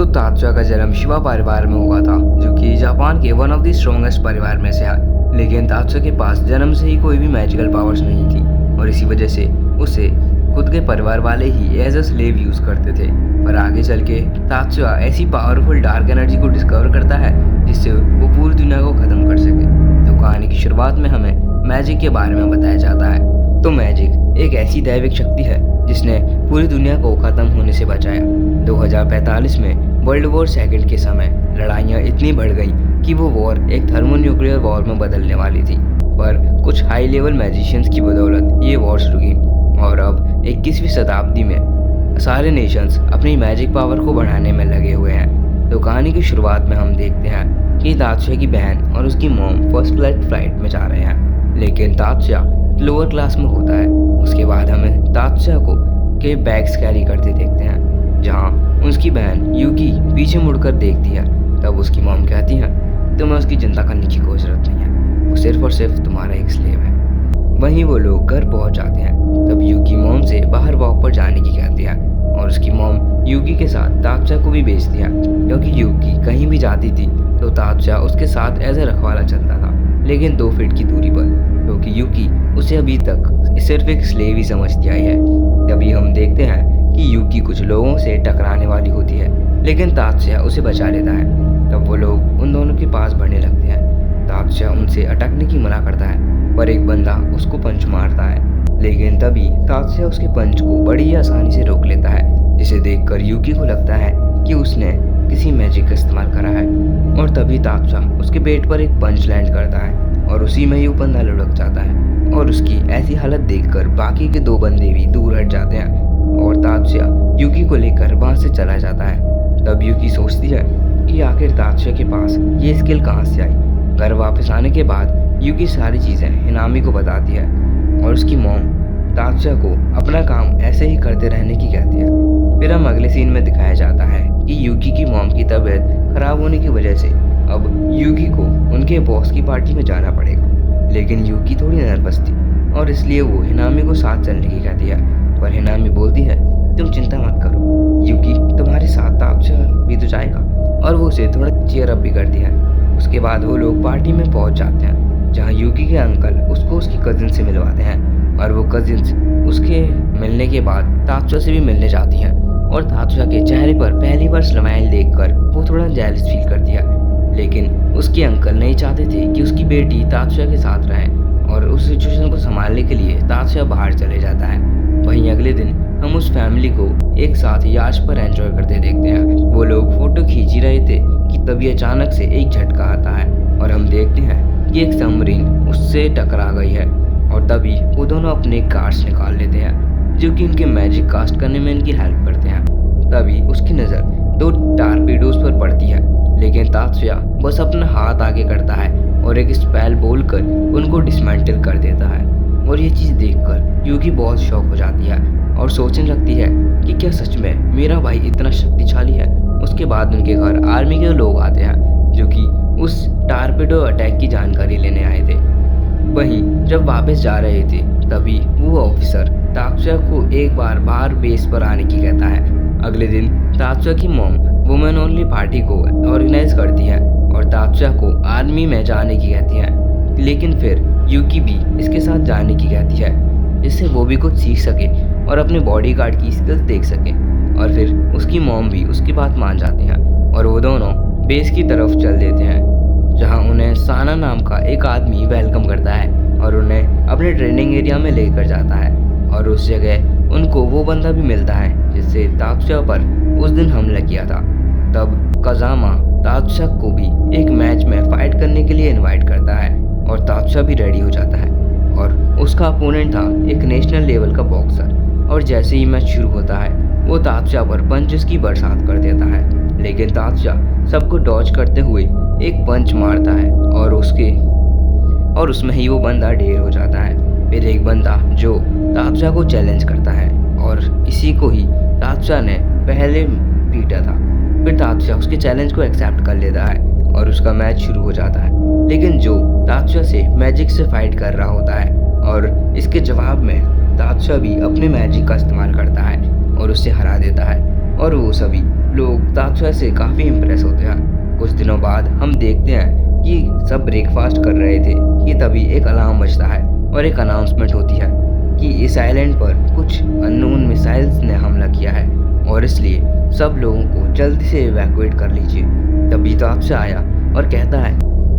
तो तात्या का जन्म शिवा परिवार में हुआ था, जो कि जापान के वन ऑफ द स्ट्रॉन्गेस्ट परिवार में से है। लेकिन तात्या के पास जन्म से ही कोई भी मैजिकल पावर्स नहीं थी और इसी वजह से उसे खुद के परिवार वाले ही एज अ स्लेव यूज करते थे। पर आगे चल के तात्या ऐसी पावरफुल डार्क एनर्जी को डिस्कवर करता है जिससे वो पूरी दुनिया को खत्म कर सके। तो कहानी की शुरुआत में हमें मैजिक के बारे में बताया जाता है। तो मैजिक एक ऐसी दैविक शक्ति है जिसने पूरी दुनिया को खत्म होने से बचाया। 2045 में वर्ल्ड वॉर सेकंड के समय लड़ाइयाँ इतनी बढ़ गईं कि वो वॉर एक थर्मोन्यूक्लियर वॉर में बदलने वाली थी। पर कुछ हाई लेवल मैजिशियंस की बदौलत ये वॉर्स रुकी और अब 21वीं शताब्दी में सारे नेशंस अपनी मैजिक पावर को बढ़ाने में लगे हुए हैं। तो कहानी की शुरुआत में हम देखते हैं कि तात्या की बहन और उसकी मॉम फर्स्ट क्लास फ्लाइट में जा रहे हैं, लेकिन तात्या लोअर क्लास में होता है। उसके बाद हमें तात्या को के बैग्स कैरी करते देखते हैं, जहाँ उसकी बहन यूकी पीछे मुड़कर देखती है। तब उसकी मॉम कहती है, तुम्हें उसकी चिंता करने की कोई जरूरत नहीं है, वो सिर्फ और सिर्फ तुम्हारा एक स्लेव है। वहीं वो लोग घर पहुंच जाते हैं। तब यूकी मॉम से बाहर वॉक पर जाने की कहती है और उसकी मॉम यूकी के साथ तात्या को भी भेजती है, क्योंकि यूकी कहीं भी जाती थी तो तात्या उसके साथ एज ए रखवाला चलता था, लेकिन 2 फीट की दूरी पर, क्योंकि यूकी उसे अभी तक सिर्फ एक स्लेव ही समझती आई है। तभी हम देखते हैं कि यूकी कुछ लोगों से टकराने वाली होती है, लेकिन तात्या उसे बचा लेता है। तब वो लोग उन दोनों के पास बढ़ने लगते हैं। तात्या उनसे अटकने की मना करता है, पर एक बंदा उसको पंच मारता है, लेकिन तभी तात्या उसके पंच को बड़ी आसानी से रोक लेता है, जिसे देखकर यूकी को लगता है कि उसने किसी मैजिक का इस्तेमाल करा है। और तभी तात्या उसके पेट पर एक पंच लैंड करता है और उसी में ही वो बंदा लुढ़क जाता है। और उसकी ऐसी हालत देखकर बाकी के 2 बंदे भी दूर हट जाते हैं और तात्या यूकी को लेकर वहां से चला जाता है। तब यूकी सोचती है कि आखिर तात्या के पास ये स्किल कहाँ से आई। घर वापस आने के बाद यूकी सारी चीज़ें हिनामी को बताती है और उसकी मॉम तात्या को अपना काम ऐसे ही करते रहने की कहती है। फिर हम अगले सीन में दिखाया जाता है कि यूकी की मॉम की तबीयत खराब होने की वजह से अब यूकी को उनके बॉस की पार्टी में जाना पड़ेगा, लेकिन यूकी थोड़ी नर्वस थी और इसलिए वो हिनामी को साथ चलने की कहती है। पर हिनामी बोलती है, तुम चिंता मत करो, यूकी तुम्हारे साथ तात्या भी तो जाएगा, और वो उसे थोड़ा चीयर अप भी करती है। उसके बाद वो लोग पार्टी में पहुंच जाते हैं, जहाँ यूकी के अंकल उसको उसकी कजिन से मिलवाते हैं और वो कजिन्स उसके मिलने के बाद तात्या से भी मिलने जाती हैं। और तात्या के चेहरे पर पहली बार स्माइल देखकर वो थोड़ा जेलस फील करती है, लेकिन उसके अंकल नहीं चाहते थे कि उसकी बेटी तात्या के साथ रहे और उस सिचुएशन को संभालने के लिए तात्या बाहर चले जाता है। वहीं अगले दिन हम उस फैमिली को एक साथ याच पर एंजॉय करते देखते हैं। वो लोग फोटो खींच ही रहे थे कि तभी अचानक से एक झटका आता है और हम देखते हैं कि एक सबमरीन उससे टकरा गई है। और तभी वो दोनों अपने कार्ड्स निकाल लेते हैं, जो कि उनके मैजिक कास्ट करने में इनकी हेल्प करते हैं। तभी उसकी नज़र 2 टारपीडोज पर पड़ती है, लेकिन तात्या बस अपना हाथ आगे करता है और एक स्पेल बोलकर उनको डिसमेंटल कर देता है। और ये चीज़ देखकर यूकी बहुत शॉक हो जाती है और सोचने लगती है कि क्या सच में मेरा भाई इतना शक्तिशाली है। उसके बाद उनके घर आर्मी के लोग आते हैं, जो कि उस टारपीडो अटैक की जानकारी लेने आए थे। वहीं जब वापस जा रहे थे तभी वो ऑफिसर तात्या को एक बार बाहर बेस पर आने की कहता है। अगले दिन तात्या की मॉम वुमेन ओनली पार्टी को ऑर्गेनाइज करती है और तात्या को आर्मी में जाने की कहती है, लेकिन फिर यूकी भी इसके साथ जाने की कहती है, जिससे वो भी कुछ सीख सके और अपने बॉडीगार्ड की स्किल्स देख सके। और फिर उसकी मॉम भी उसकी बात मान जाती हैं और वो दोनों बेस की तरफ चल देते हैं, जहां उन्हें साना नाम का एक आदमी वेलकम करता है और उन्हें अपने ट्रेनिंग एरिया में लेकर जाता है। और उस जगह उनको वो बंदा भी मिलता है जिससे तात्या पर उस दिन हमला किया था। तब काजामा तात्या को भी एक मैच में फाइट करने के लिए इनवाइट करता है और तात्या भी रेडी हो जाता है। और उसका अपोनेंट था एक नेशनल लेवल का बॉक्सर, और जैसे ही मैच शुरू होता है वो तात्या पर पंचेस की बरसात कर देता है, लेकिन तात्या सबको डॉज करते हुए एक पंच मारता है और उसमें ही वो बंदा ढेर हो जाता है। फिर एक बंदा जो तात्या को चैलेंज करता है और इसी को ही तात्या ने पहले पीटा था। फिर तात्या उसके चैलेंज को एक्सेप्ट कर लेता है और उसका मैच शुरू हो जाता है, लेकिन जो तात्या से मैजिक से फाइट कर रहा होता है और इसके जवाब में तात्या भी अपने मैजिक का इस्तेमाल करता है और उससे हरा देता है और वो सभी लोग तात्या से काफ़ी इम्प्रेस होते हैं। कुछ दिनों बाद हम देखते हैं कि सब ब्रेकफास्ट कर रहे थे कि तभी एक अलार्म बजता है और एक अनाउंसमेंट होती है कि इस आइलैंड पर कुछ अननोन मिसाइल्स ने हमला किया है और इसलिए सब लोगों को जल्दी से इवैक्यूएट कर लीजिए। तभी तात्या आया और कहता है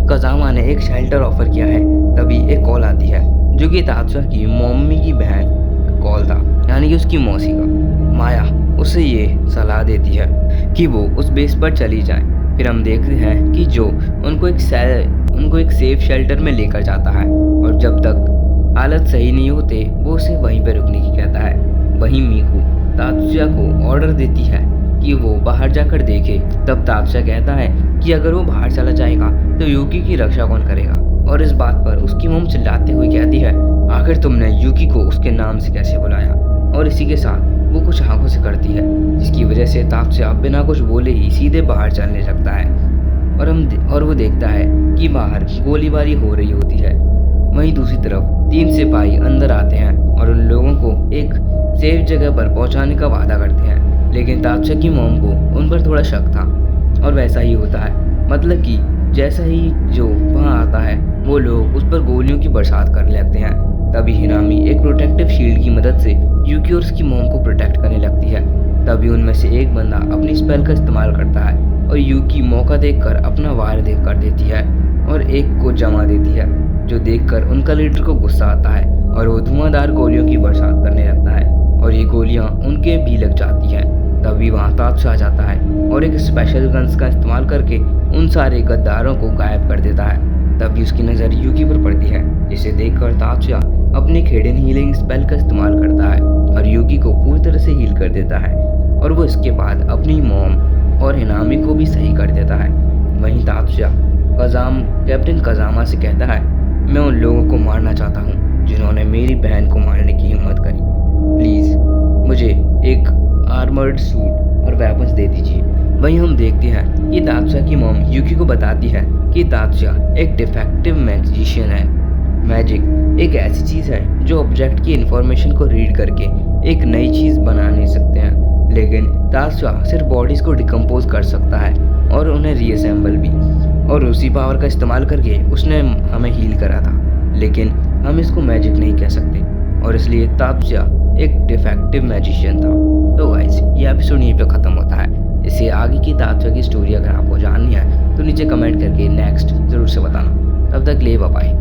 कजामा ने एक शेल्टर ऑफर किया है। तभी एक कॉल आती है जो कि तात्या की मम्मी की बहन का कॉल था, यानी कि उसकी मौसी का। माया उसे ये सलाह देती है कि वो उस बेस पर चली जाए। फिर हम देखते हैं कि जो उनको एक सेफ शेल्टर में लेकर जाता है और जब तक हालत सही नहीं होते वो उसे वहीं पर रुकने की कहता है। वहीं मीकू तात्या को ऑर्डर देती है कि वो बाहर जाकर देखे। तब तात्या कहता है कि अगर वो बाहर चला जाएगा तो यूकी की रक्षा कौन करेगा, और इस बात पर उसकी मम चिल्लाते हुए कहती है आखिर तुमने यूकी को उसके नाम से कैसे बुलाया। और इसी के साथ वो कुछ आंखों से करती है जिसकी वजह से तात्या बिना कुछ बोले ही सीधे बाहर चलने लगता है और वो देखता है कि बाहर गोलीबारी हो रही होती है। वहीं दूसरी तरफ 3 सिपाही अंदर आते हैं और उन लोगों को एक सेफ जगह पर पहुंचाने का वादा करते हैं, लेकिन तात्या की मॉम को उन पर थोड़ा शक था और वैसा ही होता है। मतलब कि जैसा ही जो वहाँ आता है वो लोग उस पर गोलियों की बरसात करने लगते हैं। तभी हिनामी एक प्रोटेक्टिव शील्ड की मदद से यूकी और उसकी मॉम को प्रोटेक्ट करने लगती है। तभी उनमें से एक बंदा अपनी स्पेल का इस्तेमाल करता है और यूकी मौका देखकर अपना वार देव कर देती है और एक को जमा देती है, जो देखकर उनका लीडर को गुस्सा आता है और वो धुआंधार गोलियों की बरसात करने लगता है और ये गोलियां उनके भी लग जाती हैं। तभी वहाँ तात्या आ जाता है और एक स्पेशल गन्स का इस्तेमाल करके उन सारे गद्दारों को गायब कर देता है। तभी उसकी नज़र यूकी पर पड़ती है, जिसे देखकर तात्या अपनी हिडन हीलिंग स्पेल का इस्तेमाल करता है और यूकी को पूरी तरह से हील कर देता है और वो इसके बाद अपनी मॉम और हिनामी को भी सही कर देता है। वहीं तात्या कैप्टन कजामा से कहता है मैं उन लोगों को मारना चाहता हूँ जिन्होंने मेरी बहन को मारने की हिम्मत करी। प्लीज़ मुझे एक आर्मर्ड सूट और वेपन्स दे दीजिए। वहीं हम देखते हैं कि तात्या की मॉम यूकी को बताती है कि तात्या एक डिफेक्टिव मैजिशियन है। मैजिक एक ऐसी चीज़ है जो ऑब्जेक्ट की इंफॉर्मेशन को रीड करके एक नई चीज़ बना नहीं सकते हैं, लेकिन तात्या सिर्फ बॉडीज़ को डिकम्पोज कर सकता है और उन्हें रीअसेंबल भी, और उसी पावर का इस्तेमाल करके उसने हमें हील करा था। लेकिन हम इसको मैजिक नहीं कह सकते और इसलिए तात्या एक डिफेक्टिव मैजिशियन था। तो गाइस ये एपिसोड यहीं पे ख़त्म होता है। इससे आगे की तात्या की स्टोरी अगर आपको जाननी है तो नीचे कमेंट करके नेक्स्ट ज़रूर से बताना। तब तक ले बाय।